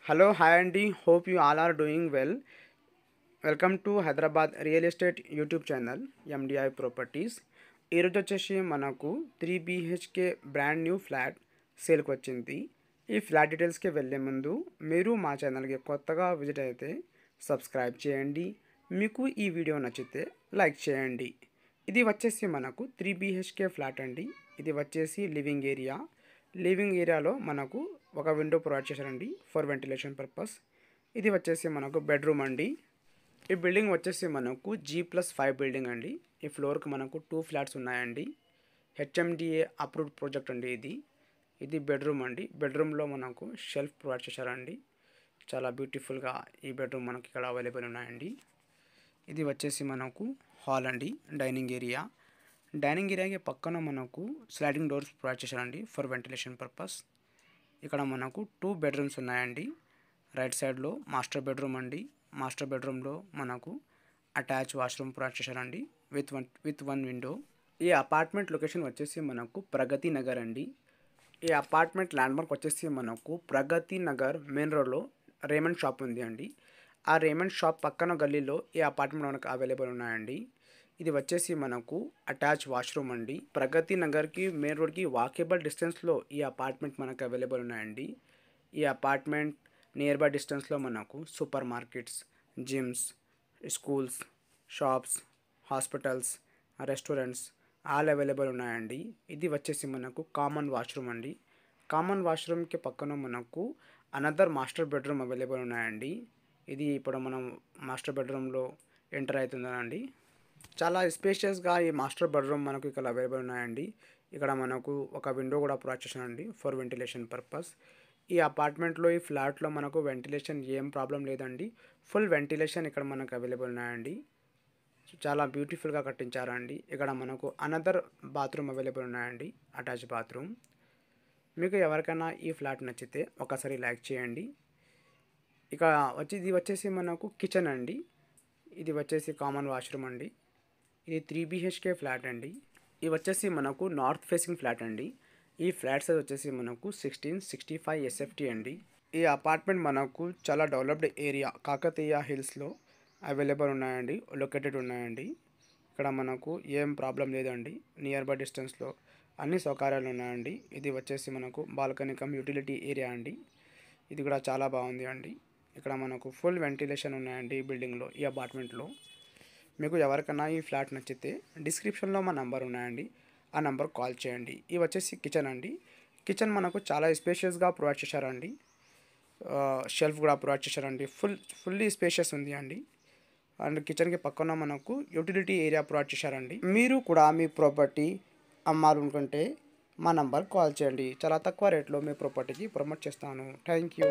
Hello, hi Andy. Hope you all are doing well. Welcome to Hyderabad real estate YouTube channel MDI properties. ఈరోజు వచ్చేసి మనకు 3 BHK brand new flat సేల్కి వచ్చింది. ఈ flat డీటెయిల్స్కి వెళ్ళే ముందు మీరు మా ఛానల్కి కొత్తగా విజిట్ అయితే సబ్స్క్రైబ్ చేయండి. మీకు ఈ వీడియో నచ్చితే లైక్ చేయండి. ఇది వచ్చేసి మనకు 3 BHK ఫ్లాట్ అండి. ఇది వచ్చేసి లివింగ్ ఏరియాలో మనకు ఒక విండో ప్రొవైడ్ చేశారండి ఫర్ వెంటిలేషన్ పర్పస్. ఇది వచ్చేసి మనకు బెడ్రూమ్ అండి. ఈ బిల్డింగ్ వచ్చేసి మనకు G+5 బిల్డింగ్ అండి. ఈ ఫ్లోర్కి మనకు 2 ఫ్లాట్స్ ఉన్నాయండి. HMDA అప్రూవ్డ్ ప్రాజెక్ట్ అండి. ఇది బెడ్రూమ్ అండి. బెడ్రూమ్లో మనకు షెల్ఫ్ ప్రొవైడ్ చేశారండి. చాలా బ్యూటిఫుల్గా ఈ బెడ్రూమ్ మనకి ఇక్కడ అవైలబుల్ ఉన్నాయండి. ఇది వచ్చేసి మనకు హాల్ అండి, డైనింగ్ ఏరియాకి పక్కన మనకు స్లైడింగ్ డోర్స్ ప్రొవైడ్ చేశారండి ఫర్ వెంటిలేషన్ పర్పస్. ఇక్కడ మనకు 2 బెడ్రూమ్స్ ఉన్నాయండి. రైట్ సైడ్లో మాస్టర్ బెడ్రూమ్ అండి. మాస్టర్ బెడ్రూమ్లో మనకు అటాచ్ వాష్రూమ్ ప్రొవైడ్ చేశారండి విత్ వన్ విండో. ఈ అపార్ట్మెంట్ లొకేషన్ వచ్చేసి మనకు ప్రగతి నగర్ అండి. ఈ అపార్ట్మెంట్ ల్యాండ్మార్క్ వచ్చేసి మనకు ప్రగతి నగర్ మెయిన్ రోడ్లో రేమండ్ షాప్ ఉంది అండి. ఆ రేమండ్ షాప్ పక్కన గల్లీలో ఈ అపార్ట్మెంట్ మనకు అవైలబుల్ ఉన్నాయండి. ఇది వచ్చేసి మనకు అటాచ్ వాష్రూమ్ అండి. ప్రగతి నగర్కి మెయిన్ రోడ్కి వాకేబుల్ డిస్టెన్స్లో ఈ అపార్ట్మెంట్ మనకు అవైలబుల్ ఉన్నాయండి. ఈ అపార్ట్మెంట్ నియర్ బై డిస్టెన్స్లో మనకు super markets, gyms, schools, shops, hospitals, restaurants all available ఉన్నాయండి. ఇది వచ్చేసి మనకు కామన్ వాష్రూమ్ అండి. కామన్ వాష్రూమ్కి పక్కన మనకు అనదర్ మాస్టర్ బెడ్రూమ్ అవైలబుల్ ఉన్నాయండి. ఇది ఇప్పుడు మనం మాస్టర్ బెడ్రూమ్లో ఎంటర్ అవుతుందండి. చాలా స్పేషియస్గా ఈ మాస్టర్ బెడ్రూమ్ మనకు ఇక్కడ అవైలబుల్ ఉన్నాయండి. ఇక్కడ మనకు ఒక విండో కూడా ప్రొవైడ్ చేశానండి ఫర్ వెంటిలేషన్ పర్పస్. ఈ అపార్ట్మెంట్లో ఈ ఫ్లాట్లో మనకు వెంటిలేషన్ ఏం ప్రాబ్లం లేదండి. ఫుల్ వెంటిలేషన్ ఇక్కడ మనకు అవైలబుల్ ఉన్నాయండి. చాలా బ్యూటిఫుల్గా కట్టించారండి. ఇక్కడ మనకు అనదర్ బాత్రూమ్ అవైలబుల్ ఉన్నాయండి, అటాచ్ బాత్రూమ్. మీకు ఎవరికైనా ఈ ఫ్లాట్ నచ్చితే ఒకసారి లైక్ చేయండి. ఇక ఇది వచ్చేసి మనకు కిచెన్ అండి. ఇది వచ్చేసి కామన్ వాష్రూమ్ అండి. ఇది 3 BHK ఫ్లాట్ అండి. ఇది వచ్చేసి మనకు నార్త్ ఫేసింగ్ ఫ్లాట్ అండి. ఈ ఫ్లాట్ సైజ్ వచ్చేసి మనకు 1665 SFT అండి. ఈ అపార్ట్మెంట్ మనకు చాలా డెవలప్డ్ ఏరియా కాకతీయ హిల్స్లో అవైలబుల్ ఉన్నాయండి, లొకేటెడ్ ఉన్నాయండి. ఇక్కడ మనకు ఏం ప్రాబ్లం లేదండి. నియర్ బై డిస్టెన్స్లో అన్ని సౌకర్యాలు ఉన్నాయండి. ఇది వచ్చేసి మనకు బాల్కనీ కమ్ యూటిలిటీ ఏరియా అండి. ఇది కూడా చాలా బాగుంది అండి. ఇక్కడ మనకు ఫుల్ వెంటిలేషన్ ఉన్నాయండి ఈ బిల్డింగ్లో, ఈ అపార్ట్మెంట్లో. మీకు ఎవరికైనా ఈ ఫ్లాట్ నచ్చితే డిస్క్రిప్షన్లో మా నంబర్ ఉన్నాయండి, ఆ నంబర్ కాల్ చేయండి. ఇవి వచ్చేసి కిచెన్ అండి. కిచెన్ మనకు చాలా స్పేషియస్గా ప్రొవైడ్ చేశారండి. షెల్ఫ్ కూడా ప్రొవైడ్ చేశారండి. ఫుల్లీ స్పేషియస్ ఉంది అండి. అండ్ కిచెన్కి పక్కన మనకు యూటిలిటీ ఏరియా ప్రొవైడ్ చేశారండి. మీరు కూడా మీ ప్రాపర్టీ అమ్మాలనుకుంటే మా నంబర్ కాల్ చేయండి. చాలా తక్కువ రేట్లో మీ ప్రాపర్టీకి ప్రమోట్ చేస్తాను. Thank you.